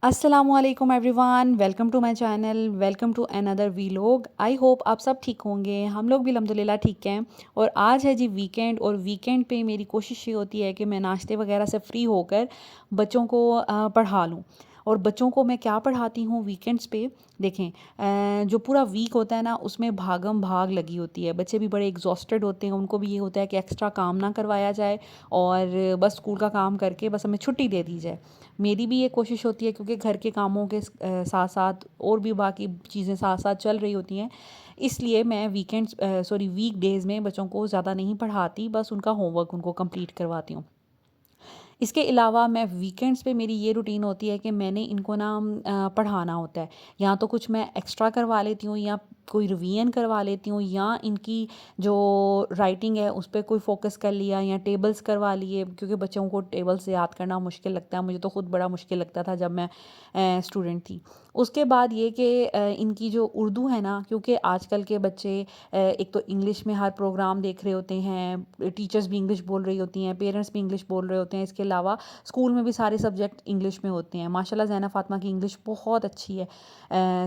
अस्सलामुअलैकुम everyone, welcome to my channel, welcome to another vlog. I hope आप सब ठीक होंगे। हम लोग भी अल्हम्दुलिल्लाह ठीक हैं। और आज है जी वीकेंड, और वीकेंड पे मेरी कोशिश ये होती है कि मैं नाश्ते वगैरह से फ्री होकर बच्चों को पढ़ा लूँ। और बच्चों को मैं क्या पढ़ाती हूँ वीकेंड्स पे, देखें, जो पूरा वीक होता है ना, उसमें भागम भाग लगी होती है। बच्चे भी बड़े एग्जॉस्टेड होते हैं, उनको भी ये होता है कि एक्स्ट्रा काम ना करवाया जाए और बस स्कूल का काम करके बस हमें छुट्टी दे दी जाए। मेरी भी ये कोशिश होती है, क्योंकि घर के कामों के साथ साथ और भी बाकी चीज़ें साथ साथ चल रही होती हैं। इसलिए मैं वीक डेज़ में बच्चों को ज़्यादा नहीं पढ़ाती, बस उनका होमवर्क उनको कंप्लीट करवाती हूँ। इसके अलावा मैं वीकेंड्स पे मेरी ये रूटीन होती है कि मैंने इनको ना पढ़ाना होता है। या तो कुछ मैं एक्स्ट्रा करवा लेती हूँ, या कोई रिवीजन करवा लेती हूँ, या इनकी जो राइटिंग है उस पर कोई फोकस कर लिया, या टेबल्स करवा लिए, क्योंकि बच्चों को टेबल्स याद करना मुश्किल लगता है। मुझे तो खुद बड़ा मुश्किल लगता था जब मैं स्टूडेंट थी। उसके बाद ये कि इनकी जो उर्दू है ना, क्योंकि आजकल के बच्चे एक तो इंग्लिश में हर प्रोग्राम देख रहे होते हैं, टीचर्स भी इंग्लिश बोल रही होती हैं, पेरेंट्स भी इंग्लिश बोल रहे होते हैं। इसके अलावा स्कूल में भी सारे सब्जेक्ट इंग्लिश में होते हैं। माशाल्लाह ज़ैना फ़ातिमा की इंग्लिश बहुत अच्छी है,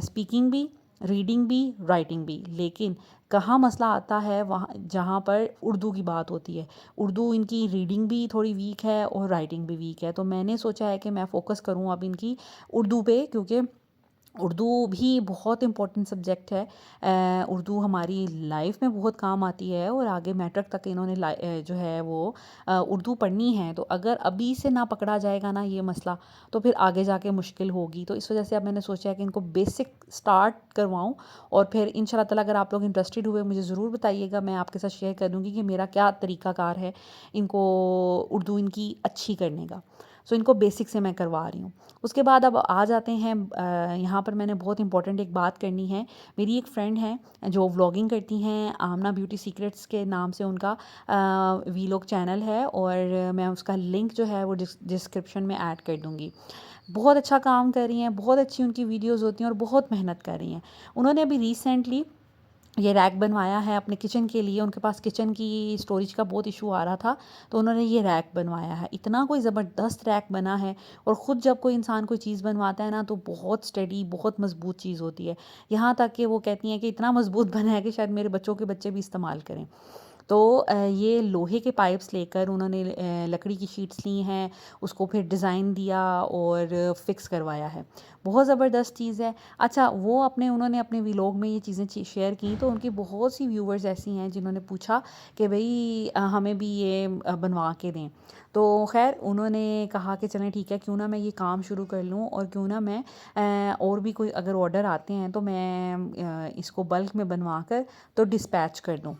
स्पीकिंग भी, रीडिंग भी, राइटिंग भी। लेकिन कहाँ मसला आता है, वहाँ जहाँ पर उर्दू की बात होती है। उर्दू इनकी रीडिंग भी थोड़ी वीक है और राइटिंग भी वीक है। तो मैंने सोचा है कि मैं फ़ोकस करूँ अब इनकी उर्दू पे, क्योंकि उर्दू भी बहुत इम्पोर्टेंट सब्जेक्ट है। उर्दू हमारी लाइफ में बहुत काम आती है, और आगे मैट्रिक तक इन्होंने जो है वो उर्दू पढ़नी है। तो अगर अभी से ना पकड़ा जाएगा ना ये मसला, तो फिर आगे जाके मुश्किल होगी। तो इस वजह से अब मैंने सोचा है कि इनको बेसिक स्टार्ट करवाऊँ। और फिर इंशाल्लाह ताला अगर आप लोग इंटरेस्टेड हुए मुझे ज़रूर बताइएगा, मैं आपके साथ शेयर कर दूँगी कि मेरा क्या तरीक़ाकार है इनको उर्दू इनकी अच्छी करने का। सो इनको बेसिक से मैं करवा रही हूँ। उसके बाद अब आ जाते हैं, यहाँ पर मैंने बहुत इंपॉर्टेंट एक बात करनी है। मेरी एक फ्रेंड है जो व्लॉगिंग करती हैं, आमना ब्यूटी सीक्रेट्स के नाम से उनका वीलॉग चैनल है, और मैं उसका लिंक जो है वो डिस्क्रिप्शन में ऐड कर दूँगी। बहुत अच्छा काम कर रही हैं, बहुत अच्छी उनकी वीडियोज़ होती हैं, और बहुत मेहनत कर रही हैं। उन्होंने अभी रिसेंटली ये रैक बनवाया है अपने किचन के लिए। उनके पास किचन की स्टोरेज का बहुत इशू आ रहा था, तो उन्होंने ये रैक बनवाया है। इतना कोई ज़बरदस्त रैक बना है। और ख़ुद जब कोई इंसान कोई चीज़ बनवाता है ना, तो बहुत स्टडी, बहुत मज़बूत चीज़ होती है। यहाँ तक कि वो कहती हैं कि इतना मज़बूत बना है कि शायद मेरे बच्चों के बच्चे भी इस्तेमाल करें। तो ये लोहे के पाइप्स लेकर उन्होंने लकड़ी की शीट्स ली हैं, उसको फिर डिज़ाइन दिया और फिक्स करवाया है। बहुत ज़बरदस्त चीज़ है। अच्छा, वो उन्होंने अपने व्लॉग में ये चीज़ें शेयर की, तो उनकी बहुत सी व्यूवर्स ऐसी हैं जिन्होंने पूछा कि भई हमें भी ये बनवा के दें। तो ख़ैर उन्होंने कहा कि चलें ठीक है, क्यों ना मैं ये काम शुरू कर लूँ, और क्यों ना मैं और भी कोई अगर ऑर्डर आते हैं तो मैं इसको बल्क में बनवा कर तो डिस्पैच कर दूँ।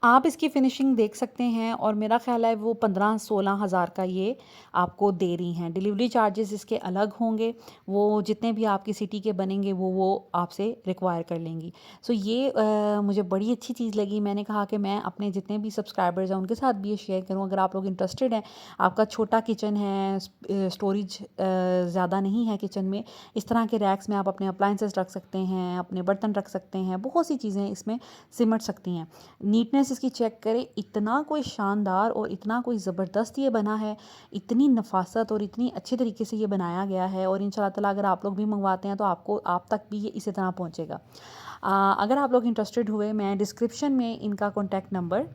आप इसकी फ़िनिशिंग देख सकते हैं, और मेरा ख़्याल है वो 15-16 हज़ार का ये आपको दे रही हैं। डिलीवरी चार्जेस इसके अलग होंगे, वो जितने भी आपकी सिटी के बनेंगे वो आपसे रिक्वायर कर लेंगी। सो ये मुझे बड़ी अच्छी चीज़ लगी। मैंने कहा कि मैं अपने जितने भी सब्सक्राइबर्स हैं उनके साथ भी ये शेयर करूँ। अगर आप लोग इंटरेस्टेड हैं, आपका छोटा किचन है, स्टोरेज ज़्यादा नहीं है किचन में, इस तरह के रैक्स में आप अपने अप्लाइंसेस रख सकते हैं, अपने बर्तन रख सकते हैं, बहुत सी चीज़ें इसमें सिमट सकती हैं। नीटनेस इसकी चेक करें, इतना कोई शानदार और इतना कोई ज़बरदस्त ये बना है, इतनी नफ़ासत और इतनी अच्छे तरीके से ये बनाया गया है। और इंशाल्लाह ताला अगर आप लोग भी मंगवाते हैं तो आप तक भी ये इसी तरह पहुँचेगा। अगर आप लोग इंटरेस्टेड हुए, मैं डिस्क्रिप्शन में इनका कॉन्टैक्ट नंबर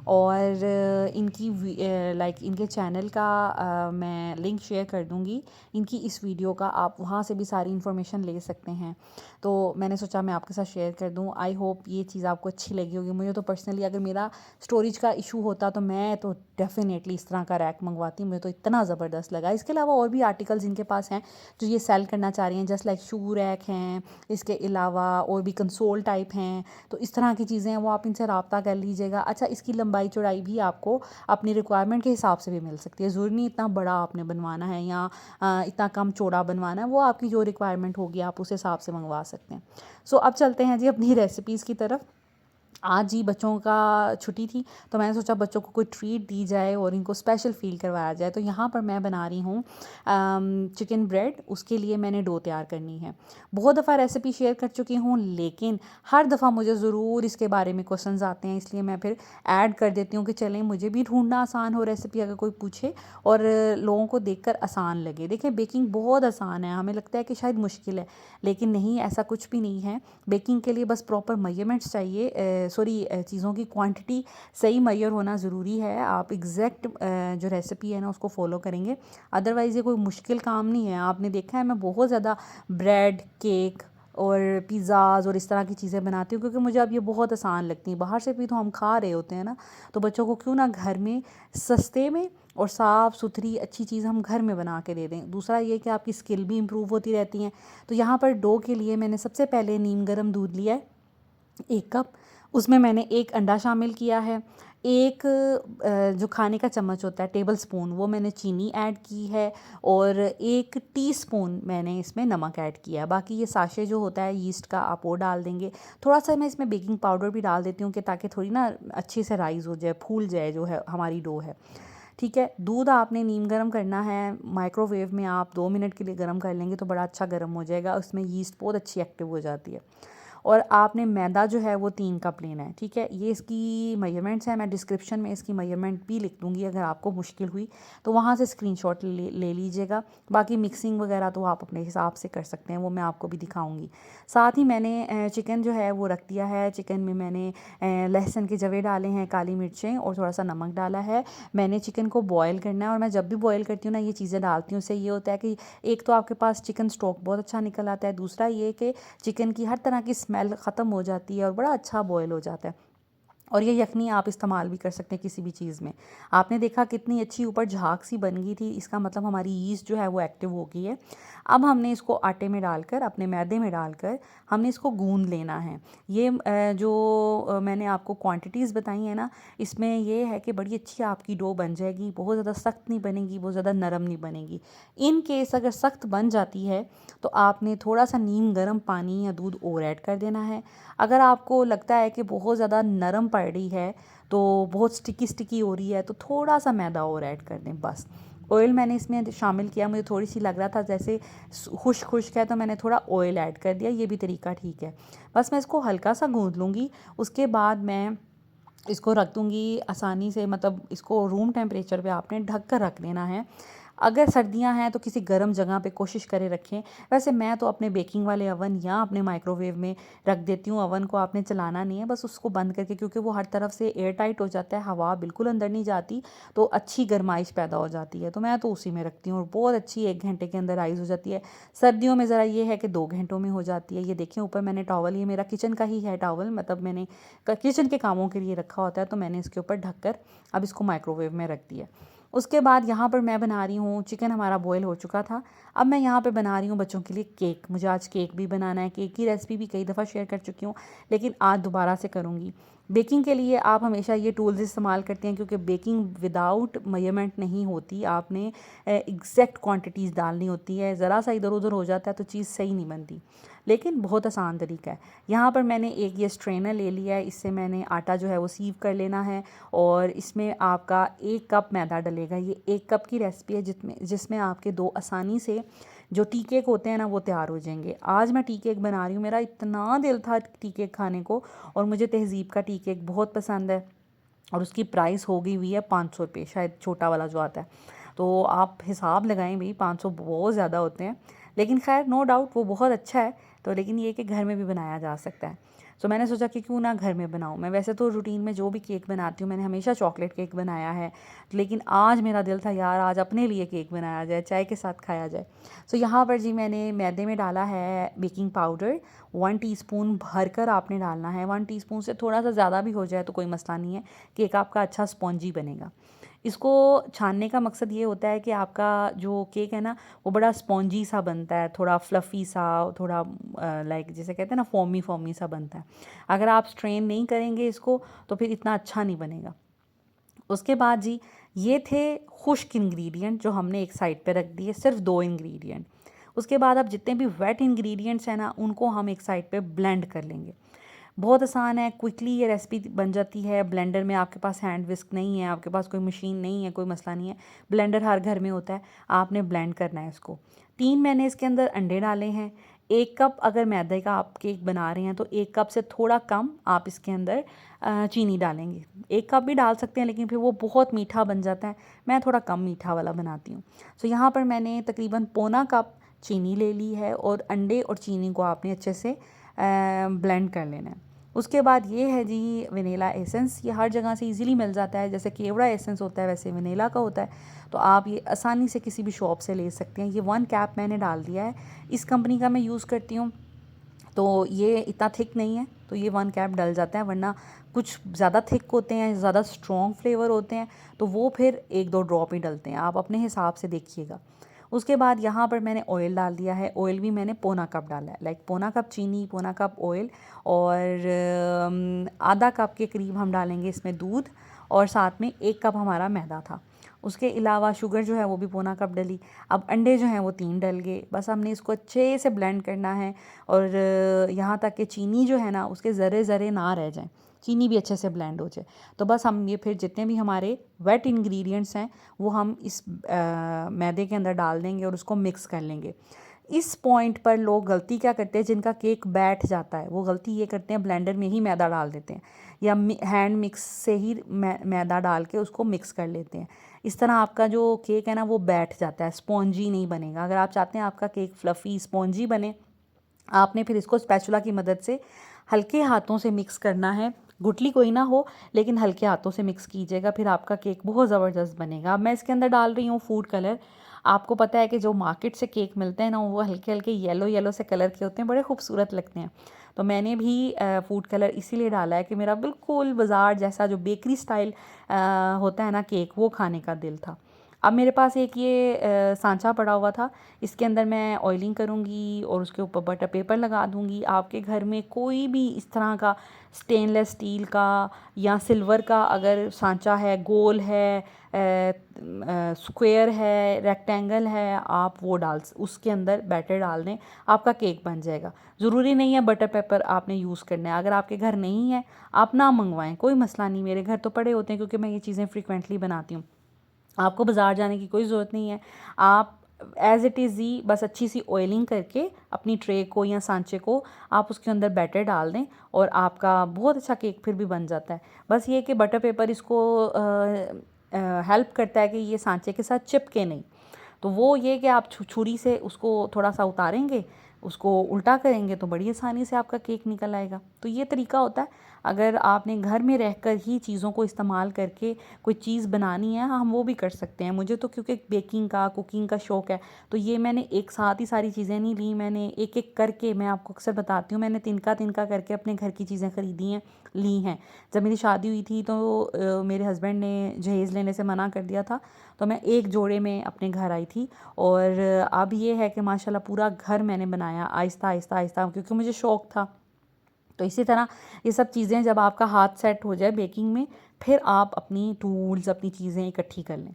और इनके चैनल का मैं लिंक शेयर कर दूँगी, इनकी इस वीडियो का। आप वहाँ से भी सारी इन्फॉर्मेशन ले सकते हैं। तो मैंने सोचा मैं आपके साथ शेयर कर दूँ। आई होप ये चीज़ आपको अच्छी लगी होगी। मुझे तो पर्सनली अगर मेरा स्टोरेज का इशू होता तो मैं तो डेफ़िनेटली इस तरह का रैक मंगवाती। मुझे तो इतना ज़बरदस्त लगा। इसके अलावा और भी आर्टिकल्स इनके पास हैं जो ये सेल करना चाह रही हैं, जस्ट लाइक शू रैक हैं। इसके अलावा और भी कंसोल टाइप हैं। तो इस तरह की चीज़ें हैं, वो आप इनसे रब्ता कर लीजिएगा। अच्छा, इसकी लंबाई चौड़ाई भी आपको अपनी रिक्वायरमेंट के हिसाब से भी मिल सकती है। ज़रूरी नहीं इतना बड़ा आपने बनवाना है, या इतना कम चौड़ा बनवाना है। वो आपकी जो रिक्वायरमेंट होगी आप उस हिसाब से मंगवा सकते हैं। सो अब चलते हैं जी अपनी रेसिपीज़ की तरफ। आज ही बच्चों का छुट्टी थी, तो मैंने सोचा बच्चों को कोई ट्रीट दी जाए और इनको स्पेशल फ़ील करवाया जाए। तो यहाँ पर मैं बना रही हूँ चिकन ब्रेड। उसके लिए मैंने डो तैयार करनी है। बहुत दफ़ा रेसिपी शेयर कर चुकी हूँ, लेकिन हर दफ़ा मुझे ज़रूर इसके बारे में क्वेश्चंस आते हैं, इसलिए मैं फिर ऐड कर देती हूँ कि चलें मुझे भी ढूंढना आसान हो रेसिपी, अगर कोई पूछे और लोगों को देखकर आसान लगे। देखिए बेकिंग बहुत आसान है, हमें लगता है कि शायद मुश्किल है, लेकिन नहीं, ऐसा कुछ भी नहीं है। बेकिंग के लिए बस प्रॉपर मेजरमेंट्स चाहिए, चीज़ों की क्वांटिटी सही मेजर होना ज़रूरी है। आप एग्जैक्ट जो रेसिपी है ना उसको फॉलो करेंगे, अदरवाइज़ ये कोई मुश्किल काम नहीं है। आपने देखा है मैं बहुत ज़्यादा ब्रेड, केक और पिज़्ज़ाज़ और इस तरह की चीज़ें बनाती हूँ, क्योंकि मुझे अब ये बहुत आसान लगती हैं। बाहर से भी तो हम खा रहे होते हैं ना, तो बच्चों को क्यों ना घर में सस्ते में और साफ़ सुथरी अच्छी चीज़ हम घर में बना के दे दें। दूसरा ये कि आपकी स्किल भी इम्प्रूव होती रहती हैं। तो यहाँ पर डो के लिए मैंने सबसे पहले नीम गर्म दूध लिया है 1 कप। उसमें मैंने 1 अंडा शामिल किया है। एक जो खाने का चम्मच होता है टेबल स्पून, वो मैंने चीनी ऐड की है और 1 टीस्पून मैंने इसमें नमक ऐड किया है। बाकी ये साशे जो होता है यीस्ट का, आप वो डाल देंगे। थोड़ा-सा मैं इसमें बेकिंग पाउडर भी डाल देती हूँ कि ताकि थोड़ी ना अच्छे से राइज़ हो जाए, फूल जाए जो है हमारी डो है। ठीक है, दूध आपने नीम गर्म करना है। माइक्रोवेव में आप 2 मिनट के लिए गर्म कर लेंगे तो बड़ा अच्छा गर्म हो जाएगा, उसमें यीस्ट बहुत अच्छी एक्टिव हो जाती है। और आपने मैदा जो है वो 3 कप लेना है। ठीक है, ये इसकी मेजरमेंट्स हैं, मैं डिस्क्रिप्शन में इसकी मेजरमेंट भी लिख दूँगी, अगर आपको मुश्किल हुई तो वहाँ से स्क्रीनशॉट ले लीजिएगा। बाकी मिक्सिंग वगैरह तो आप अपने हिसाब से कर सकते हैं, वो मैं आपको भी दिखाऊँगी। साथ ही मैंने चिकन जो है वो रख दिया है। चिकन में मैंने लहसुन के जवे डाले हैं, काली मिर्चें और थोड़ा-सा नमक डाला है। मैंने चिकन को बॉयल करना है, और मैं जब भी बॉयल करती हूँ ना ये चीज़ें डालती हूँ, उससे ये होता है कि एक तो आपके पास चिकन स्टॉक बहुत अच्छा निकल आता है, दूसरा ये कि चिकन की हर तरह की स्मेल ख़त्म हो जाती है और बड़ा अच्छा बॉयल हो जाता है। और ये यखनी आप इस्तेमाल भी कर सकते हैं किसी भी चीज़ में। आपने देखा कितनी अच्छी ऊपर झाग सी बन गई थी, इसका मतलब हमारी यीस्ट जो है वो एक्टिव हो गई है। अब हमने इसको आटे में डालकर, अपने मैदे में डालकर हमने इसको गूंद लेना है। ये मैंने आपको क्वांटिटीज़ बताई हैं ना, इसमें ये है कि बड़ी अच्छी आपकी डो बन जाएगी, बहुत ज़्यादा सख्त नहीं बनेगी, बहुत ज़्यादा नरम नहीं बनेगी। इन केस अगर सख्त बन जाती है तो आपने थोड़ा सा नीम गर्म पानी या दूध और ऐड कर देना है। अगर आपको लगता है कि बहुत ज़्यादा नरम पड़ रही है, तो बहुत स्टिकी स्टिकी हो रही है, तो थोड़ा सा मैदा और ऐड कर दें बस। ऑयल मैंने इसमें शामिल किया, मुझे थोड़ी सी लग रहा था जैसे खुश्क खुश्क है, तो मैंने थोड़ा ऑयल ऐड कर दिया, ये भी तरीका ठीक है। बस मैं इसको हल्का सा गूंद लूँगी, उसके बाद मैं इसको रख दूँगी आसानी से, मतलब इसको रूम टेम्परेचर पे आपने ढक कर रख देना है। अगर सर्दियां हैं तो किसी गर्म जगह पे कोशिश करें रखें। वैसे मैं तो अपने बेकिंग वाले अवन या अपने माइक्रोवेव में रख देती हूँ। अवन को आपने चलाना नहीं है, बस उसको बंद करके, क्योंकि वो हर तरफ से एयर टाइट हो जाता है, हवा बिल्कुल अंदर नहीं जाती, तो अच्छी गर्माइश पैदा हो जाती है। तो मैं तो उसी में रखती हूँ और बहुत अच्छी 1 घंटे के अंदर राइज़ हो जाती है। सर्दियों में ज़रा ये है कि 2 घंटों में हो जाती है। ये देखिए ऊपर मैंने टॉवल, ये मेरा किचन का ही है टॉवल, मतलब मैंने किचन के कामों के लिए रखा होता है, तो मैंने इसके ऊपर ढककर अब इसको माइक्रोवेव में रख दिया। उसके बाद यहाँ पर मैं बना रही हूँ, चिकन हमारा बॉयल हो चुका था। अब मैं यहाँ पे बना रही हूँ बच्चों के लिए केक। मुझे आज केक भी बनाना है। केक की रेसिपी भी कई दफ़ा शेयर कर चुकी हूँ, लेकिन आज दोबारा से करूँगी। बेकिंग के लिए आप हमेशा ये टूल्स इस्तेमाल करते हैं, क्योंकि बेकिंग विदाउट मेजरमेंट नहीं होती। आपने एग्जैक्ट क्वांटिटीज़ डालनी होती है, ज़रा सा इधर उधर हो जाता है तो चीज़ सही नहीं बनती, लेकिन बहुत आसान तरीका है। यहाँ पर मैंने एक ये स्ट्रेनर ले लिया है, इससे मैंने आटा जो है वो सीव कर लेना है, और इसमें आपका 1 कप मैदा डलेगा। ये 1 कप की रेसिपी है जिसमें आपके 2 आसानी से जो टी केक होते हैं ना वो तैयार हो जाएंगे। आज मैं टी केक बना रही हूँ, मेरा इतना दिल था टी केक खाने को, और मुझे तहज़ीब का टी केक बहुत पसंद है, और उसकी प्राइस हो गई हुई है 500 रुपये, शायद छोटा वाला जो आता है। तो आप हिसाब लगाएं भाई, 500 बहुत ज़्यादा होते हैं, लेकिन खैर नो डाउट वो बहुत अच्छा है। तो लेकिन ये कि घर में भी बनाया जा सकता है। तो मैंने सोचा कि क्यों ना घर में बनाऊं। मैं वैसे तो रूटीन में जो भी केक बनाती हूँ, मैंने हमेशा चॉकलेट केक बनाया है, लेकिन आज मेरा दिल था यार आज अपने लिए केक बनाया जाए, चाय के साथ खाया जाए। तो यहाँ पर जी मैंने मैदे में डाला है बेकिंग पाउडर 1 टीस्पून भर कर आपने डालना है। 1 टीस्पून से थोड़ा सा ज़्यादा भी हो जाए तो कोई मसला नहीं है, केक आपका अच्छा स्पॉन्जी बनेगा। इसको छानने का मकसद ये होता है कि आपका जो केक है ना वो बड़ा स्पॉन्जी सा बनता है, थोड़ा फ्लफ़ी सा, थोड़ा लाइक जैसे कहते हैं ना फोमी फोमी सा बनता है। अगर आप स्ट्रेन नहीं करेंगे इसको तो फिर इतना अच्छा नहीं बनेगा। उसके बाद जी ये थे खुश्क इंग्रेडिएंट जो हमने एक साइड पे रख दिए, सिर्फ 2 इंग्रेडिएंट। उसके बाद अब जितने भी वेट इंग्रेडिएंट्स हैं ना उनको हम एक साइड पे ब्लेंड कर लेंगे। बहुत आसान है, क्विकली ये रेसिपी बन जाती है। ब्लेंडर में आपके पास हैंड विस्क नहीं है, आपके पास कोई मशीन नहीं है, कोई मसला नहीं है, ब्लेंडर हर घर में होता है, आपने ब्लेंड करना है इसको। 3 मैंने इसके अंदर अंडे डाले हैं। 1 कप अगर मैदे का आप केक बना रहे हैं तो 1 कप से थोड़ा कम आप इसके अंदर चीनी डालेंगे। 1 कप भी डाल सकते हैं लेकिन फिर वो बहुत मीठा बन जाता है, मैं थोड़ा कम मीठा वाला बनाती हूँ। सो यहाँ पर मैंने तकरीबन पौना कप चीनी ले ली है और अंडे और चीनी को आपने अच्छे से ब्लेंड कर लेना है। उसके बाद ये है जी वनीला एसेंस। ये हर जगह से इजीली मिल जाता है, जैसे केवड़ा एसेंस होता है वैसे वनीला का होता है, तो आप ये आसानी से किसी भी शॉप से ले सकते हैं। ये 1 कैप मैंने डाल दिया है, इस कंपनी का मैं यूज़ करती हूँ, तो ये इतना थिक नहीं है, तो ये 1 कैप डल जाता है। वरना कुछ ज़्यादा थिक होते हैं, ज़्यादा स्ट्रॉन्ग फ्लेवर होते हैं, तो वो फिर 1-2 ड्रॉप ही डलते हैं, आप अपने हिसाब से देखिएगा। उसके बाद यहाँ पर मैंने ऑयल डाल दिया है। ऑयल भी मैंने पौना कप डाला है, लाइक पौना कप चीनी, पौना कप ऑयल, और आधा कप के करीब हम डालेंगे इसमें दूध, और साथ में 1 कप हमारा मैदा था। उसके अलावा शुगर जो है वो भी पौना कप डली। अब अंडे जो हैं वो 3 डल गए। बस हमने इसको अच्छे से ब्लेंड करना है, और यहाँ तक कि चीनी जो है ना उसके ज़रे ज़रे ना रह जाएं, चीनी भी अच्छे से ब्लेंड हो जाए। तो बस हम ये फिर जितने भी हमारे वेट इंग्रेडिएंट्स हैं वो हम इस मैदे के अंदर डाल देंगे और उसको मिक्स कर लेंगे। इस पॉइंट पर लोग गलती क्या करते हैं, जिनका केक बैठ जाता है वो गलती ये करते हैं ब्लेंडर में ही मैदा डाल देते हैं, या हैंड मिक्स से ही मैदा डाल के उसको मिक्स कर लेते हैं। इस तरह आपका जो केक है ना वो बैठ जाता है, स्पॉन्जी नहीं बनेगा। अगर आप चाहते हैं आपका केक फ्लफ़ी स्पॉन्जी बने, आपने फिर इसको स्पैचुला की मदद से हल्के हाथों से मिक्स करना है। गुठली कोई ना हो लेकिन हल्के हाथों से मिक्स कीजिएगा, फिर आपका केक बहुत ज़बरदस्त बनेगा। अब मैं इसके अंदर डाल रही हूँ फूड कलर। आपको पता है कि जो मार्केट से केक मिलते हैं ना वो हल्के हल्के येलो येलो से कलर के होते हैं, बड़े खूबसूरत लगते हैं। तो मैंने भी फूड कलर इसीलिए डाला है कि मेरा बिल्कुल बाज़ार जैसा जो बेकरी स्टाइल होता है ना केक, वो खाने का दिल था। अब मेरे पास एक ये सांचा पड़ा हुआ था, इसके अंदर मैं ऑयलिंग करूँगी और उसके ऊपर बटर पेपर लगा दूँगी। आपके घर में कोई भी इस तरह का स्टेनलेस स्टील का या सिल्वर का अगर सांचा है, गोल है, स्क्वायर है, रेक्टेंगल है, आप वो उसके अंदर बैटर डाल दें, आपका केक बन जाएगा। ज़रूरी नहीं है बटर पेपर आपने यूज़ करना है, अगर आपके घर नहीं है आप ना मंगवाएं, कोई मसला नहीं। मेरे घर तो पड़े होते हैं क्योंकि मैं ये चीज़ें फ्रिक्वेंटली बनाती हूँ। आपको बाज़ार जाने की कोई ज़रूरत नहीं है, आप एज़ इट इज़ ही बस अच्छी सी ऑयलिंग करके अपनी ट्रे को या सांचे को आप उसके अंदर बैटर डाल दें और आपका बहुत अच्छा केक फिर भी बन जाता है। बस ये कि बटर पेपर इसको हेल्प करता है कि ये सांचे के साथ चिपके नहीं। तो वो ये कि आप छुरी से उसको थोड़ा सा उतारेंगे, उसको उल्टा करेंगे तो बड़ी आसानी से आपका केक निकल आएगा। तो ये तरीका होता है। अगर आपने घर में रहकर ही चीज़ों को इस्तेमाल करके कोई चीज़ बनानी है, हम वो भी कर सकते हैं। मुझे तो क्योंकि बेकिंग का, कुकिंग का शौक़ है, तो ये मैंने एक साथ ही सारी चीज़ें नहीं ली, मैंने एक एक करके, मैं आपको अक्सर बताती हूँ, मैंने तिनका तिनका करके अपने घर की चीज़ें ख़रीदी हैं, ली हैं। जब मेरी शादी हुई थी तो मेरे हस्बैंड ने जहेज़ लेने से मना कर दिया था, तो मैं एक जोड़े में अपने घर आई थी। और अब ये है कि माशाल्लाह पूरा घर मैंने बनाया आहिस्ता आहिस्ता आहिस्ता, क्योंकि मुझे शौक़ था। तो इसी तरह ये सब चीज़ें जब आपका हाथ सेट हो जाए बेकिंग में, फिर आप अपनी टूल्स, अपनी चीज़ें इकट्ठी कर लें।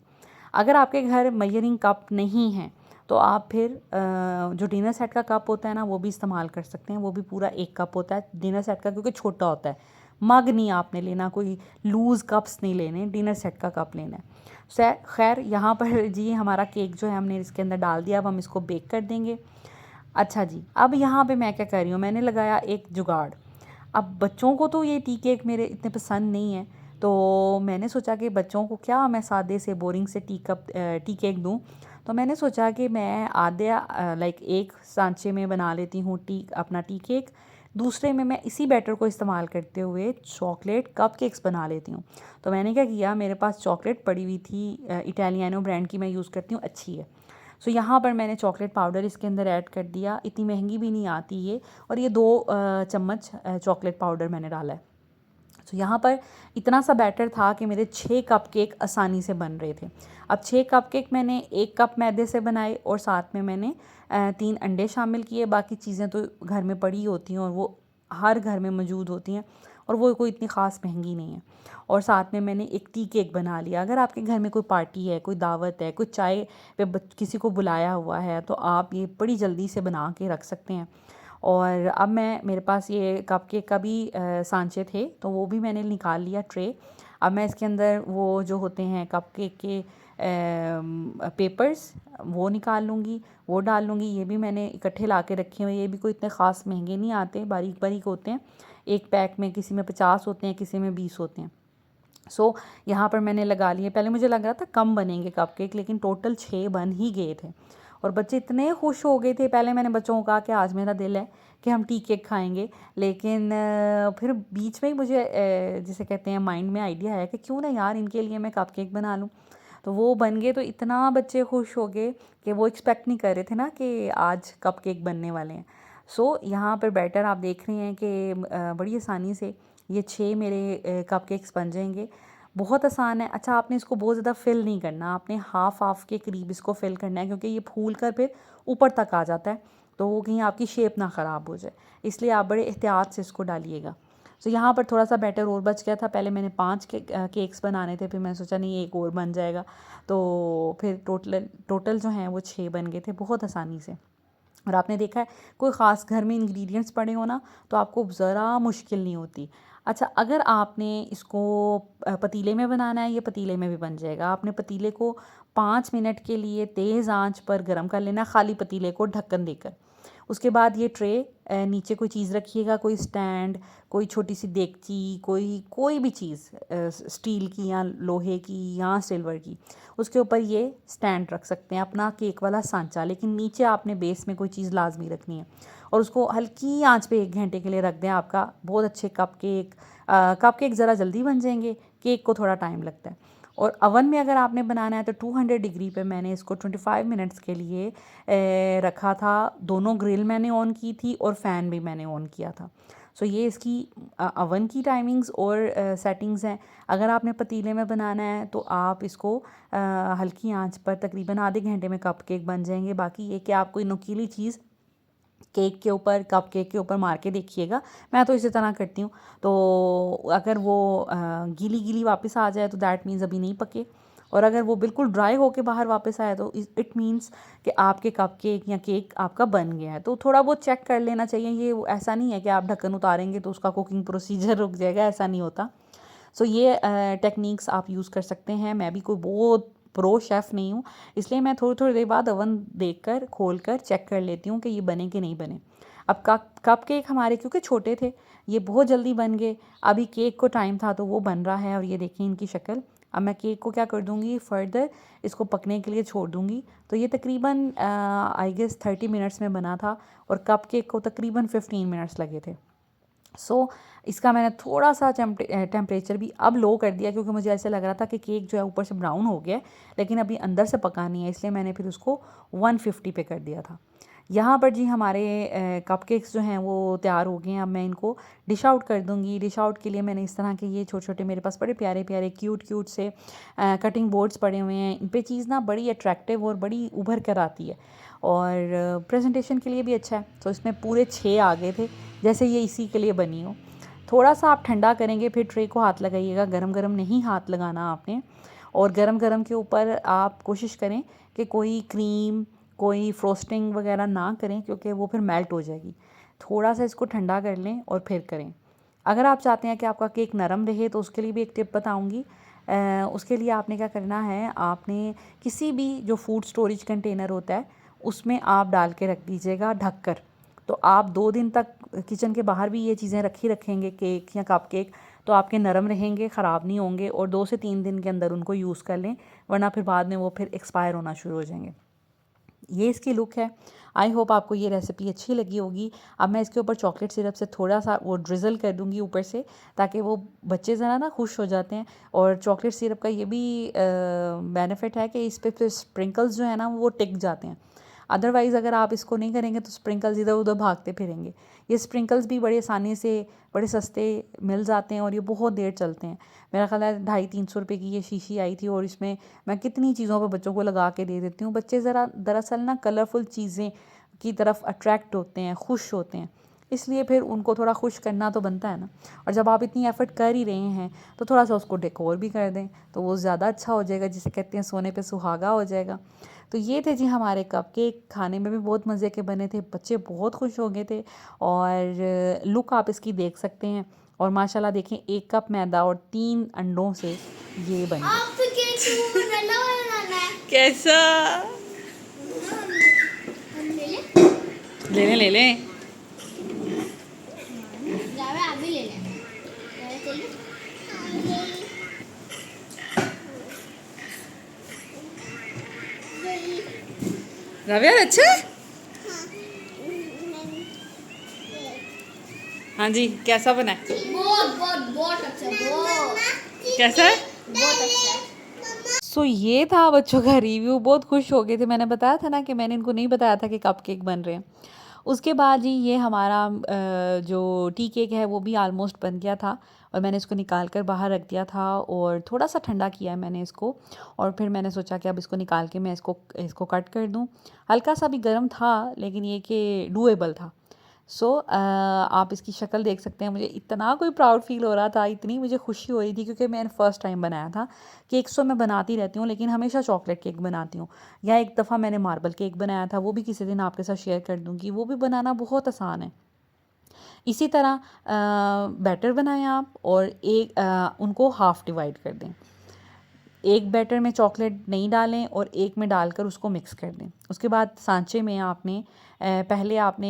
अगर आपके घर मेजरिंग कप नहीं हैं तो आप फिर जो डिनर सेट का कप होता है ना वो भी इस्तेमाल कर सकते हैं। वो भी पूरा 1 कप होता है डिनर सेट का, क्योंकि छोटा होता है। मग नहीं आपने लेना, कोई लूज़ कप्स नहीं लेने, डिनर सेट का कप लेना है। खैर यहाँ पर जी हमारा केक जो है हमने इसके अंदर डाल दिया, अब हम इसको बेक कर देंगे। अच्छा जी, अब यहाँ पे मैं क्या कर रही हूँ, मैंने लगाया एक जुगाड़। अब बच्चों को तो ये टी केक मेरे इतने पसंद नहीं है, तो मैंने सोचा कि बच्चों को क्या मैं सादे से बोरिंग से टी केक दूँ। तो मैंने सोचा कि मैं आधे लाइक एक सांचे में बना लेती हूँ अपना टी केक, दूसरे में मैं इसी बैटर को इस्तेमाल करते हुए चॉकलेट कप केक्स बना लेती हूँ। तो मैंने क्या किया, मेरे पास चॉकलेट पड़ी हुई थी, इटालियानो ब्रांड की मैं यूज़ करती हूँ, अच्छी है। सो यहाँ पर मैंने चॉकलेट पाउडर इसके अंदर ऐड कर दिया, इतनी महंगी भी नहीं आती ये, और ये 2 चम्मच चॉकलेट पाउडर मैंने डाला है। तो यहाँ पर इतना सा बैटर था कि मेरे 6 कप केक आसानी से बन रहे थे। अब 6 कप केक मैंने 1 कप मैदे से बनाए और साथ में मैंने 3 अंडे शामिल किए। बाकी चीज़ें तो घर में पड़ी होती हैं और वो हर घर में मौजूद होती हैं, और वो कोई इतनी ख़ास महंगी नहीं है। और साथ में मैंने एक टी केक बना लिया। अगर आपके घर में कोई पार्टी है, कोई दावत है, कोई चाय पे किसी को बुलाया हुआ है, तो आप ये बड़ी जल्दी से बना के रख सकते हैं। और अब मैं मेरे पास ये कपकेक का भी सांचे थे, तो वो भी मैंने निकाल लिया ट्रे। अब मैं इसके अंदर वो जो होते हैं कपकेक के पेपर्स वो निकाल लूँगी, वो डाल लूँगी। ये भी मैंने इकट्ठे ला के रखे हुए हैं, ये भी कोई इतने ख़ास महंगे नहीं आते, बारीक बारीक होते हैं। एक पैक में किसी में 50 होते हैं, किसी में 20 होते हैं। सो यहाँ पर मैंने लगा लिए। पहले मुझे लग रहा था कम बनेंगे कपकेक, लेकिन टोटल 6 बन ही गए थे और बच्चे इतने खुश हो गए थे। पहले मैंने बच्चों को कहा कि आज मेरा दिल है कि हम टी केक खाएंगे, लेकिन फिर बीच में ही मुझे जिसे कहते हैं माइंड में आइडिया आया कि क्यों ना यार इनके लिए मैं कपकेक बना लूँ। तो वो बन गए, तो इतना बच्चे खुश हो गए कि वो एक्सपेक्ट नहीं कर रहे थे ना कि आज कपकेक बनने वाले हैं। सो यहाँ पर बैटर आप देख रहे हैं कि बड़ी आसानी से ये 6 मेरे कपकेक्स बन जाएंगे। बहुत आसान है। अच्छा, आपने इसको बहुत ज़्यादा फिल नहीं करना, आपने हाफ के करीब इसको फिल करना है, क्योंकि ये फूल कर फिर ऊपर तक आ जाता है, तो वो कहीं आपकी शेप ना ख़राब हो जाए, इसलिए आप बड़े एहतियात से इसको डालिएगा। तो यहाँ पर थोड़ा सा बैटर और बच गया था। पहले मैंने 5 केक्स बनाने थे, फिर मैंने सोचा नहीं एक और बन जाएगा, तो फिर टोटल जो हैं वो 6 बन गए थे बहुत आसानी से। और आपने देखा है कोई ख़ास घर में इंग्रेडिएंट्स पड़े हो ना, तो आपको ज़रा मुश्किल नहीं होती। अच्छा, अगर आपने इसको पतीले में बनाना है, ये पतीले में भी बन जाएगा। आपने पतीले को 5 मिनट के लिए तेज़ आंच पर गर्म कर लेना, खाली पतीले को ढक्कन देकर। उसके बाद ये ट्रे नीचे कोई चीज़ रखिएगा, कोई स्टैंड, कोई छोटी सी देगची, कोई भी चीज़ स्टील की या लोहे की या सिल्वर की, उसके ऊपर ये स्टैंड रख सकते हैं अपना केक वाला सांचा। लेकिन नीचे आपने बेस में कोई चीज़ लाजमी रखनी है और उसको हल्की आंच पे 1 घंटे के लिए रख दें। आपका बहुत अच्छे कपकेक ज़रा जल्दी बन जाएंगे, केक को थोड़ा टाइम लगता है। और अवन में अगर आपने बनाना है तो 200 डिग्री पे मैंने इसको 25 मिनट्स के लिए रखा था। दोनों ग्रिल मैंने ऑन की थी और फ़ैन भी मैंने ऑन किया था। सो ये इसकी अवन की टाइमिंग्स और सेटिंग्स हैं। अगर आपने पतीले में बनाना है तो आप इसको हल्की आंच पर तकरीबन आधे घंटे में कपकेक बन जाएंगे। बाकी ये कि आप कोई नुकीली चीज़ कपकेक के ऊपर मार के देखिएगा। मैं तो इसी तरह करती हूँ, तो अगर वो गीली गीली वापस आ जाए तो दैट मीन्स अभी नहीं पके, और अगर वो बिल्कुल ड्राई होके बाहर वापस आए तो इट मीन्स कि आपके कपकेक या केक आपका बन गया है। तो थोड़ा बहुत चेक कर लेना चाहिए। ये ऐसा नहीं है कि आप ढक्कन उतारेंगे तो उसका कुकिंग प्रोसीजर रुक जाएगा, ऐसा नहीं होता। सो ये टेक्निक्स आप यूज़ कर सकते हैं। मैं भी कोई बहुत प्रो शेफ़ नहीं हूँ, इसलिए मैं थोड़ी थोड़ी देर बाद ओवन देखकर खोल कर चेक कर लेती हूँ कि ये बने कि नहीं बने। अब कपकेक हमारे क्योंकि छोटे थे, ये बहुत जल्दी बन गए। अभी केक को टाइम था तो वो बन रहा है, और ये देखिए इनकी शक्ल। अब मैं केक को क्या कर दूँगी, फर्दर इसको पकने के लिए छोड़ दूँगी। तो ये तकरीबन आई गेस 30 मिनट्स में बना था और कपकेक को तकरीबन 15 मिनट्स लगे थे। सो इसका मैंने थोड़ा सा टेम्परेचर भी अब लो कर दिया, क्योंकि मुझे ऐसे लग रहा था कि केक जो है ऊपर से ब्राउन हो गया है लेकिन अभी अंदर से पका नहीं है, इसलिए मैंने फिर उसको 150 पे कर दिया था। यहाँ पर जी हमारे कपकेक्स जो हैं वो तैयार हो गए हैं। अब मैं इनको डिश आउट कर दूँगी। डिश आउट के लिए मैंने इस तरह के ये छोटे छोटे मेरे पास बड़े प्यारे प्यारे क्यूट से कटिंग बोर्ड्स पड़े हुए हैं। इन पे चीज़ ना बड़ी अट्रैक्टिव और बड़ी उभर कर आती है, और प्रेजेंटेशन के लिए भी अच्छा है। तो इसमें पूरे 6 आ गए थे, जैसे ये इसी के लिए बनी हो। थोड़ा सा आप ठंडा करेंगे फिर ट्रे को हाथ लगाइएगा, गरम गरम नहीं हाथ लगाना आपने। और गरम गरम के ऊपर आप कोशिश करें कि कोई क्रीम, कोई फ्रोस्टिंग वगैरह ना करें, क्योंकि वो फिर मेल्ट हो जाएगी। थोड़ा सा इसको ठंडा कर लें और फिर करें। अगर आप चाहते हैं कि आपका केक नरम रहे तो उसके लिए भी एक टिप बताऊंगी। उसके लिए आपने क्या करना है, आपने किसी भी जो फूड स्टोरेज कंटेनर होता है उसमें आप डाल के रख दीजिएगा ढक कर। तो आप 2 दिन तक किचन के बाहर भी ये चीज़ें रखेंगे, केक या कपकेक, तो आपके नरम रहेंगे, ख़राब नहीं होंगे, और 2 से 3 दिन के अंदर उनको यूज़ कर लें, वरना फिर बाद में वो फिर एक्सपायर होना शुरू हो जाएंगे। ये इसकी लुक है। आई होप आपको ये रेसिपी अच्छी लगी होगी। अब मैं इसके ऊपर चॉकलेट सिरप से थोड़ा सा वो ड्रिज़ल कर दूँगी ऊपर से, ताकि वो बच्चे ज़रा ना खुश हो जाते हैं। और चॉकलेट सिरप का ये भी बेनिफिट है कि इस पे फिर स्प्रिंकल्स जो है ना वो टिक जाते हैं। अदरवाइज़ अगर आप इसको नहीं करेंगे तो स्प्रिंकल्स इधर उधर भागते फिरेंगे। ये स्प्रिंकल्स भी बड़े आसानी से बड़े सस्ते मिल जाते हैं और ये बहुत देर चलते हैं। मेरा ख्याल है 250-300 रुपये की ये शीशी आई थी, और इसमें मैं कितनी चीज़ों पर बच्चों को लगा के दे देती हूँ। बच्चे ज़रा दरअसल ना कलरफुल चीज़ें की तरफ अट्रैक्ट होते हैं, खुश होते हैं, इसलिए फिर उनको थोड़ा खुश करना तो बनता है ना। और जब आप इतनी एफ़र्ट कर ही रहे हैं तो थोड़ा सा उसको डेकोर भी कर दें तो वो ज़्यादा अच्छा हो जाएगा, जिसे कहते हैं सोने पे सुहागा हो जाएगा। तो ये थे जी हमारे कपकेक, खाने में भी बहुत मज़े के बने थे, बच्चे बहुत खुश हो गए थे। और लुक आप इसकी देख सकते हैं। और माशाल्लाह देखें, 1 कप मैदा और 3 अंडों से ये बन गया। कैसा? ले लें ले लें। रविया अच्छा है? हाँ जी, कैसा बना है? बहुत बहुत बहुत अच्छा, बहुत कैसा है? बहुत अच्छा है। सो ये था बच्चों का रिव्यू। बहुत खुश हो गए थे। मैंने बताया था ना कि मैंने इनको नहीं बताया था कि कपकेक बन रहे हैं। उसके बाद जी ये हमारा जो टी केक है वो भी ऑलमोस्ट बन गया था। और मैंने इसको निकाल कर बाहर रख दिया था और थोड़ा सा ठंडा किया है मैंने इसको। और फिर मैंने सोचा कि अब इसको निकाल के मैं इसको इसको कट कर दूं। हल्का सा भी गर्म था लेकिन ये कि डूएबल था। आप इसकी शक्ल देख सकते हैं। मुझे इतना कोई प्राउड फील हो रहा था, इतनी मुझे खुशी हो रही थी, क्योंकि मैंने फ़र्स्ट टाइम बनाया था। केक्स तो मैं बनाती रहती हूँ लेकिन हमेशा चॉकलेट केक बनाती हूँ। या एक दफ़ा मैंने मार्बल केक बनाया था, वो भी किसी दिन आपके साथ शेयर कर दूँगी। वो भी बनाना बहुत आसान है। इसी तरह बैटर बनाएं आप और उनको हाफ़ डिवाइड कर दें। एक बैटर में चॉकलेट नहीं डालें और एक में डालकर उसको मिक्स कर दें। उसके बाद सांचे में आपने पहले आपने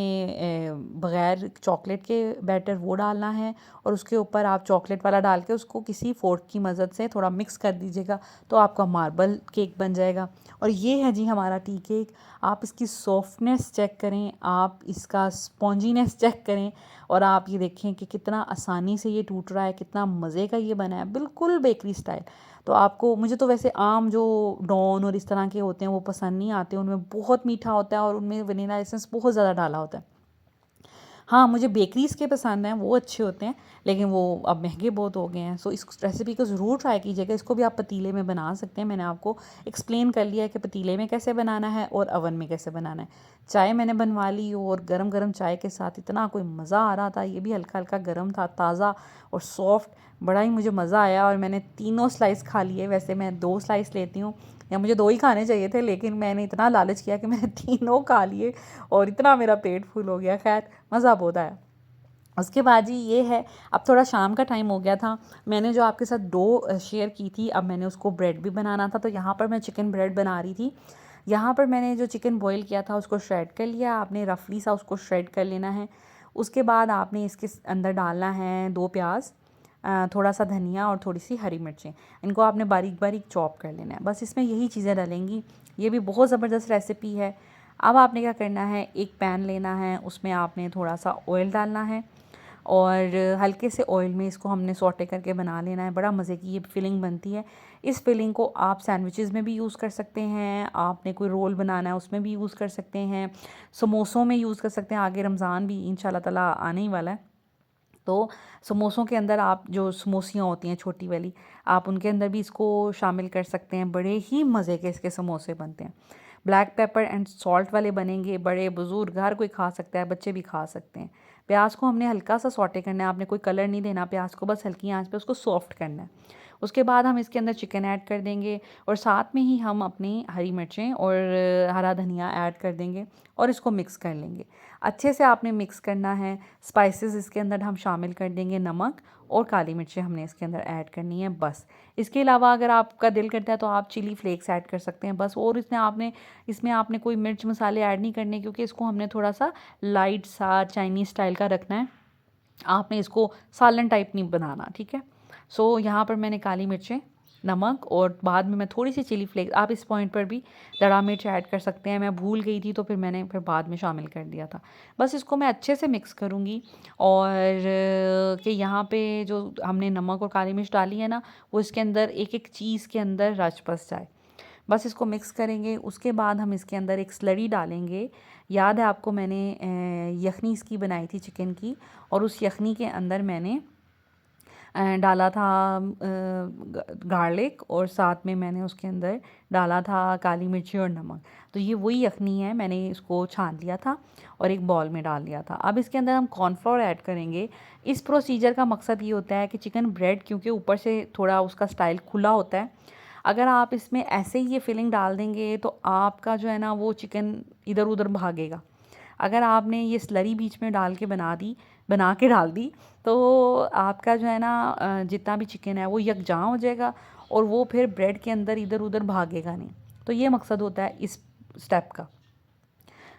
बग़ैर चॉकलेट के बैटर वो डालना है और उसके ऊपर आप चॉकलेट वाला डाल के उसको किसी फ़ोर्क की मदद से थोड़ा मिक्स कर दीजिएगा, तो आपका मार्बल केक बन जाएगा। और ये है जी हमारा टी केक। आप इसकी सॉफ्टनेस चेक करें, आप इसका स्पॉन्जीनेस चेक करें और आप ये देखें कि कितना आसानी से ये टूट रहा है, कितना मज़े का ये बना है, बिल्कुल बेकरी स्टाइल। तो आपको, मुझे तो वैसे आम जो डॉन और इस तरह के होते हैं वो पसंद नहीं आते, उनमें बहुत मीठा होता है और उनमें वनीला एसेंस बहुत ज़्यादा डाला होता है। हाँ, मुझे बेकरीज़ के पसंद हैं, वो अच्छे होते हैं, लेकिन वो अब महंगे बहुत हो गए हैं। सो इस रेसिपी को ज़रूर ट्राई कीजिएगा। इसको भी आप पतीले में बना सकते हैं। मैंने आपको एक्सप्लेन कर लिया है कि पतीले में कैसे बनाना है और ओवन में कैसे बनाना है। चाय मैंने बनवा ली और गरम गरम चाय के साथ इतना कोई मज़ा आ रहा था। ये भी हल्का हल्का गर्म था, ताज़ा और सॉफ्ट। बड़ा ही मुझे मज़ा आया और मैंने तीनों स्लाइस खा लिए। वैसे मैं 2 स्लाइस लेती हूँ, या मुझे 2 ही खाने चाहिए थे, लेकिन मैंने इतना लालच किया कि मैंने तीनों खा लिए और इतना मेरा पेट फुल हो गया। खैर, मज़ा बहुत आया। उसके बाद जी ये है, अब थोड़ा शाम का टाइम हो गया था। मैंने जो आपके साथ डो शेयर की थी, अब मैंने उसको ब्रेड भी बनाना था। तो यहाँ पर मैं चिकन ब्रेड बना रही थी। यहाँ पर मैंने जो चिकन बॉईल किया था उसको श्रेड कर लिया। आपने रफली सा उसको श्रेड कर लेना है। उसके बाद आपने इसके अंदर डालना है 2 प्याज, थोड़ा सा धनिया और थोड़ी सी हरी मिर्चें। इनको आपने बारीक बारीक चॉप कर लेना है। बस इसमें यही चीज़ें डलेंगी। ये भी बहुत ज़बरदस्त रेसिपी है। अब आपने क्या करना है, एक पैन लेना है, उसमें आपने थोड़ा सा ऑयल डालना है और हल्के से ऑयल में इसको हमने सौटे करके बना लेना है। बड़ा मज़े की ये फिलिंग बनती है। इस फिलिंग को आप सैंडविचेस में भी यूज़ कर सकते हैं, आपने कोई रोल बनाना है उसमें भी यूज़ कर सकते हैं, समोसों में यूज़ कर सकते हैं। आगे रमज़ान भी इंशाल्लाह ताला आने ही वाला है, तो समोसों के अंदर आप जो समोसियाँ होती हैं छोटी वाली, आप उनके अंदर भी इसको शामिल कर सकते हैं। बड़े ही मज़े के इसके समोसे बनते हैं। ब्लैक पेपर एंड सॉल्ट वाले बनेंगे। बड़े बुज़ुर्ग हर कोई खा सकता है, बच्चे भी खा सकते हैं। प्याज को हमने हल्का सा सौटे करना है। आपने कोई कलर नहीं देना प्याज को, बस हल्की आंच पे उसको सॉफ्ट करना है। उसके बाद हम इसके अंदर चिकन ऐड कर देंगे और साथ में ही हम अपनी हरी मिर्चें और हरा धनिया ऐड कर देंगे और इसको मिक्स कर लेंगे। अच्छे से आपने मिक्स करना है। स्पाइसेस इसके अंदर हम शामिल कर देंगे, नमक और काली मिर्चें हमने इसके अंदर ऐड करनी है बस। इसके अलावा अगर आपका दिल करता है तो आप चिली फ्लेक्स ऐड कर सकते हैं बस। और इसमें आपने कोई मिर्च मसाले ऐड नहीं करने, क्योंकि इसको हमने थोड़ा सा लाइट सा चाइनीज़ स्टाइल का रखना है। आपने इसको सालन टाइप नहीं बनाना, ठीक है। यहाँ पर मैंने काली मिर्चें, नमक और बाद में मैं थोड़ी सी चिली फ्लेक्स, आप इस पॉइंट पर भी दड़ा मिर्च ऐड कर सकते हैं। मैं भूल गई थी तो फिर मैंने बाद में शामिल कर दिया था। बस इसको मैं अच्छे से मिक्स करूँगी और कि यहाँ पे जो हमने नमक और काली मिर्च डाली है ना, वो इसके अंदर एक एक चीज़ के अंदर रच बस जाए। बस इसको मिक्स करेंगे। उसके बाद हम इसके अंदर एक स्लरी डालेंगे। याद है आपको, मैंने यखनी इसकी बनाई थी चिकन की, और उस यखनी के अंदर मैंने डाला था गार्लिक, और साथ में मैंने उसके अंदर डाला था काली मिर्ची और नमक। तो ये वही यखनी है, मैंने इसको छान लिया था और एक बॉल में डाल लिया था। अब इसके अंदर हम कॉर्नफ्लोर ऐड करेंगे। इस प्रोसीजर का मकसद ये होता है कि चिकन ब्रेड क्योंकि ऊपर से थोड़ा उसका स्टाइल खुला होता है, अगर आप इसमें ऐसे ही ये फिलिंग डाल देंगे तो आपका जो है ना वो चिकन इधर उधर भागेगा। अगर आपने ये स्लरी बीच में बना के डाल दी तो आपका जो है ना जितना भी चिकन है वो यकजान हो जाएगा और वो फिर ब्रेड के अंदर इधर उधर भागेगा नहीं। तो ये मकसद होता है इस स्टेप का।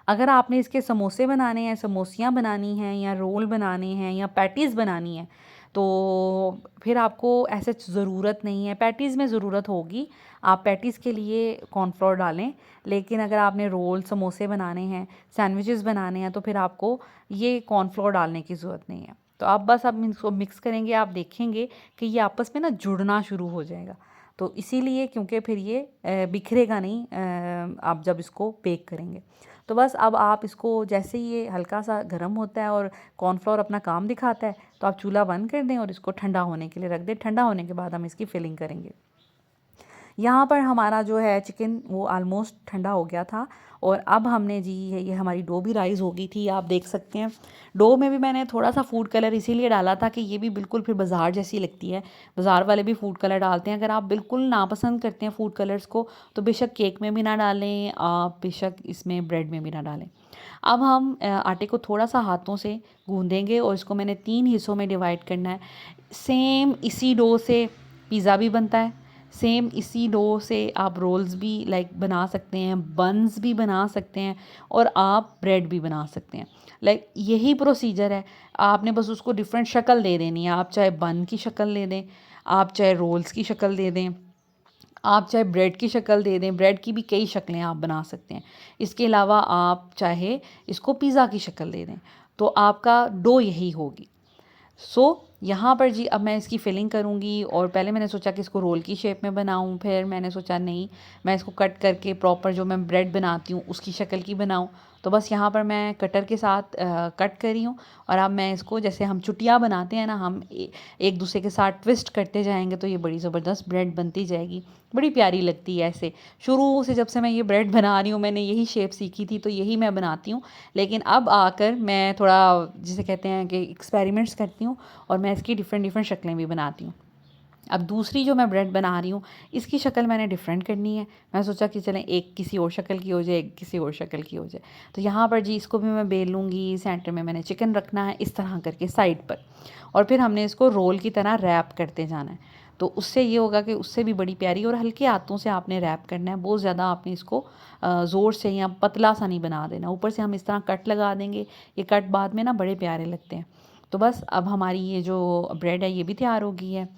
अगर आपने इसके समोसे बनाने हैं, समोसियाँ बनानी हैं, या रोल बनाने हैं, या पैटीज़ बनानी है, तो फिर आपको ऐसे ज़रूरत नहीं है। पैटीज़ में ज़रूरत होगी, आप पैटीज़ के लिए कॉर्नफ्लोर डालें, लेकिन अगर आपने रोल समोसे बनाने हैं, सैंडविचेस बनाने हैं, तो फिर आपको ये कॉर्नफ्लोर डालने की ज़रूरत नहीं है। तो आप बस आप इसको मिक्स करेंगे, आप देखेंगे कि ये आपस में ना जुड़ना शुरू हो जाएगा। तो इसीलिए, क्योंकि फिर ये बिखरेगा नहीं आप जब इसको बेक करेंगे। तो बस अब आप इसको जैसे ही ये हल्का सा गर्म होता है और कॉर्नफ्लोर अपना काम दिखाता है, तो आप चूल्हा बंद कर दें और इसको ठंडा होने के लिए रख दें। ठंडा होने के बाद हम इसकी फिलिंग करेंगे। यहाँ पर हमारा जो है चिकन वो आलमोस्ट ठंडा हो गया था, और अब हमने जी ये हमारी डो भी राइज़ हो गई थी, आप देख सकते हैं। डो में भी मैंने थोड़ा सा फूड कलर इसीलिए डाला था कि ये भी बिल्कुल फिर बाज़ार जैसी लगती है। बाज़ार वाले भी फूड कलर डालते हैं। अगर आप बिल्कुल नापसंद करते हैं फूड कलर्स को, तो बेशक केक में भी ना डालें, आप बेशक इसमें ब्रेड में भी ना डालें। अब हम आटे को थोड़ा सा हाथों से गूँधेंगे और इसको मैंने 3 हिस्सों में डिवाइड करना है। सेम इसी डो से पिज़्ज़ा भी बनता है, सेम इसी डो से आप रोल्स भी बना सकते हैं, बन्स भी बना सकते हैं, और आप ब्रेड भी बना सकते हैं। यही प्रोसीजर है, आपने बस उसको डिफरेंट शक्ल दे देनी है। आप चाहे बन की शक्ल दे दें, आप चाहे रोल्स की शक्ल दे दें, आप चाहे ब्रेड की शक्ल दे दें। ब्रेड की भी कई शक्लें आप बना सकते हैं। इसके अलावा आप चाहे इसको पिज़्ज़ा की शक्ल दे दें, तो आपका डो यही होगी। यहाँ पर जी अब मैं इसकी फिलिंग करूँगी, और पहले मैंने सोचा कि इसको रोल की शेप में बनाऊँ, फिर मैंने सोचा नहीं, मैं इसको कट करके प्रॉपर जो मैं ब्रेड बनाती हूँ उसकी शक्ल की बनाऊँ। तो बस यहाँ पर मैं कटर के साथ कट कर रही हूँ, और अब मैं इसको जैसे हम चुटिया बनाते हैं ना, हम एक दूसरे के साथ ट्विस्ट करते जाएंगे तो ये बड़ी ज़बरदस्त ब्रेड बनती जाएगी। बड़ी प्यारी लगती है ऐसे। शुरू से जब से मैं ये ब्रेड बना रही हूँ, मैंने यही शेप सीखी थी तो यही मैं बनाती हूँ, लेकिन अब आकर मैं थोड़ा जिसे कहते हैं कि एक्सपेरिमेंट्स करती हूँ, और मैं इसकी डिफरेंट शक्लें भी बनाती हूँ। अब दूसरी जो मैं ब्रेड बना रही हूँ, इसकी शक्ल मैंने डिफरेंट करनी है। मैं सोचा कि चलें एक किसी और शक्ल की हो जाए, एक किसी और शक्ल की हो जाए। तो यहाँ पर जी इसको भी मैं बेल लूँगी। सेंटर में मैंने चिकन रखना है इस तरह करके साइड पर, और फिर हमने इसको रोल की तरह रैप करते जाना है। तो उससे ये होगा कि उससे भी बड़ी प्यारी, और हल्के हाथों से आपने रैप करना है, बहुत ज़्यादा आपने इसको ज़ोर से या पतला सा नहीं बना देना। ऊपर से हम इस तरह कट लगा देंगे, ये कट बाद में ना बड़े प्यारे लगते हैं। तो बस अब हमारी ये जो ब्रेड है ये भी तैयार हो गई है।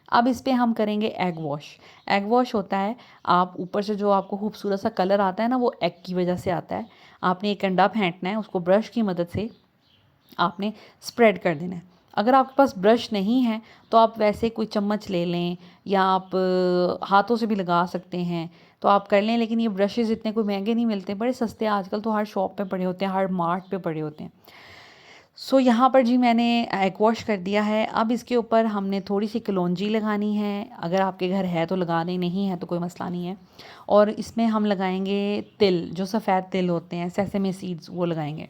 अब इस पे हम करेंगे एग वॉश। एग वॉश होता है, आप ऊपर से जो आपको खूबसूरत सा कलर आता है ना, वो एग की वजह से आता है। आपने एक अंडा फेंटना है, उसको ब्रश की मदद से आपने स्प्रेड कर देना है। अगर आपके पास ब्रश नहीं है तो आप वैसे कोई चम्मच ले लें, या आप हाथों से भी लगा सकते हैं, तो आप कर लें। लेकिन ये ब्रशेज़ इतने कोई महंगे नहीं मिलते, बड़े सस्ते आजकल तो हर शॉप पे पड़े होते हैं, हर मार्ट पे पड़े होते हैं। यहाँ पर जी मैंने एग वॉश कर दिया है। अब इसके ऊपर हमने थोड़ी सी कलौंजी लगानी है, अगर आपके घर है तो लगा दें, नहीं है तो कोई मसला नहीं है। और इसमें हम लगाएंगे तिल, जो सफ़ेद तिल होते हैं, सेसमे सीड्स, वो लगाएंगे।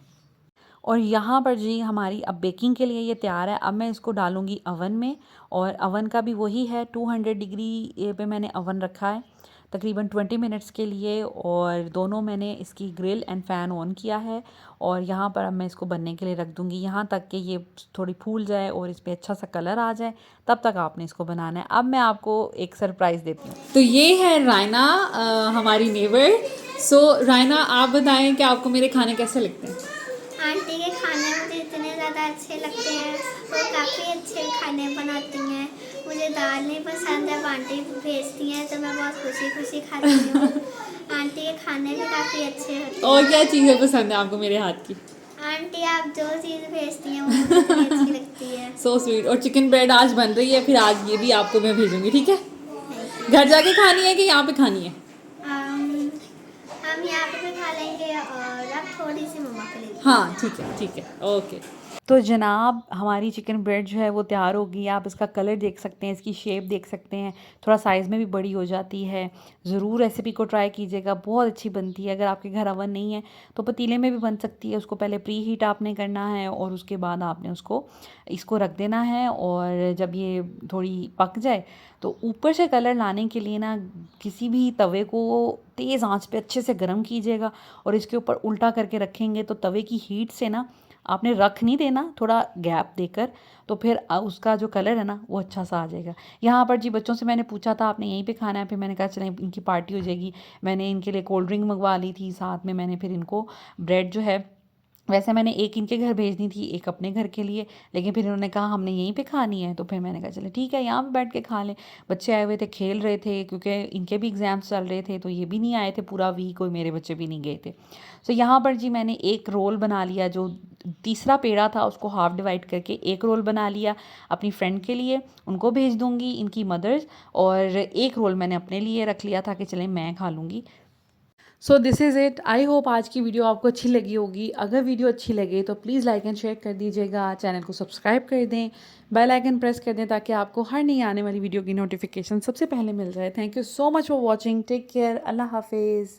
और यहाँ पर जी हमारी अब बेकिंग के लिए ये तैयार है। अब मैं इसको डालूँगी अवन में, और अवन का भी वही है, 200 डिग्री पे मैंने अवन रखा है तकरीबन 20 मिनट्स के लिए, और दोनों मैंने इसकी ग्रिल एंड फ़ैन ऑन किया है। और यहाँ पर अब मैं इसको बनने के लिए रख दूँगी, यहाँ तक कि ये थोड़ी फूल जाए और इस पर अच्छा सा कलर आ जाए, तब तक आपने इसको बनाना है। अब मैं आपको एक सरप्राइज़ देती हूँ। तो ये है रायना, हमारी नेबर। रायना, आप बताएं कि आपको मेरे खाने कैसे लगते हैं? आंटी के खाने मुझे इतने ज़्यादा अच्छे लगते हैं, वो काफ़ी अच्छे खाने बनाती हैं। मुझे दाल नहीं पसंद है, आंटी भेजती हैं तो मैं बहुत खुशी खाती हूँ। आंटी के खाने भी काफ़ी अच्छे होते हैं। और क्या चीज़ें पसंद है आपको मेरे हाथ की? आंटी आप जो चीज़ भेजती हैं वो मुझे इतनी अच्छी लगती है। So sweet. और चिकन ब्रेड आज बन रही है, फिर आज ये भी आपको मैं भेजूंगी, ठीक है? घर जाके खानी है कि यहाँ पे खानी है? हम यहाँ पे भी खा लेंगे, और अब थोड़ी सी मम्मा के लिए। हाँ ठीक है, ओके। तो जनाब हमारी चिकन ब्रेड जो है वो तैयार होगी। आप इसका कलर देख सकते हैं, इसकी शेप देख सकते हैं, थोड़ा साइज़ में भी बड़ी हो जाती है। ज़रूर रेसिपी को ट्राई कीजिएगा, बहुत अच्छी बनती है। अगर आपके घर अवन नहीं है तो पतीले में भी बन सकती है। उसको पहले प्री हीट आपने करना है और उसके बाद आपने इसको रख देना है। और जब ये थोड़ी पक जाए तो ऊपर से कलर लाने के लिए ना किसी भी तवे को तेज़ आंच पे अच्छे से गर्म कीजिएगा और इसके ऊपर उल्टा करके रखेंगे तो तवे की हीट से ना आपने रख नहीं देना, थोड़ा गैप देकर, तो फिर उसका जो कलर है ना वो अच्छा सा आ जाएगा। यहाँ पर जी बच्चों से मैंने पूछा था आपने यहीं पे खाना है, फिर मैंने कहा चलें इनकी पार्टी हो जाएगी। मैंने इनके लिए कोल्ड ड्रिंक मंगवा ली थी, साथ में मैंने फिर इनको ब्रेड जो है, वैसे मैंने एक इनके घर भेजनी थी, एक अपने घर के लिए, लेकिन फिर इन्होंने कहा हमने यहीं पे खानी है, तो फिर मैंने कहा चले ठीक है यहाँ पे बैठ के खा लें। बच्चे आए हुए थे, खेल रहे थे, क्योंकि इनके भी एग्ज़ाम्स चल रहे थे, तो ये भी नहीं आए थे पूरा वीक, और मेरे बच्चे भी नहीं गए थे। तो यहाँ पर जी मैंने एक रोल बना लिया, जो तीसरा पेड़ा था उसको हाफ डिवाइड करके एक रोल बना लिया अपनी फ्रेंड के लिए, उनको भेज दूँगी, इनकी मदर्स, और एक रोल मैंने अपने लिए रख लिया था कि चलें मैं खा लूँगी। So this is it. I hope आज की वीडियो आपको अच्छी लगी होगी। अगर वीडियो अच्छी लगे तो प्लीज़ लाइक एंड शेयर कर दीजिएगा, चैनल को सब्सक्राइब कर दें, बेल आइकन प्रेस कर दें ताकि आपको हर नई आने वाली वीडियो की नोटिफिकेशन सबसे पहले मिल जाए। Thank you so much for watching. Take care. अल्लाह हाफिज़।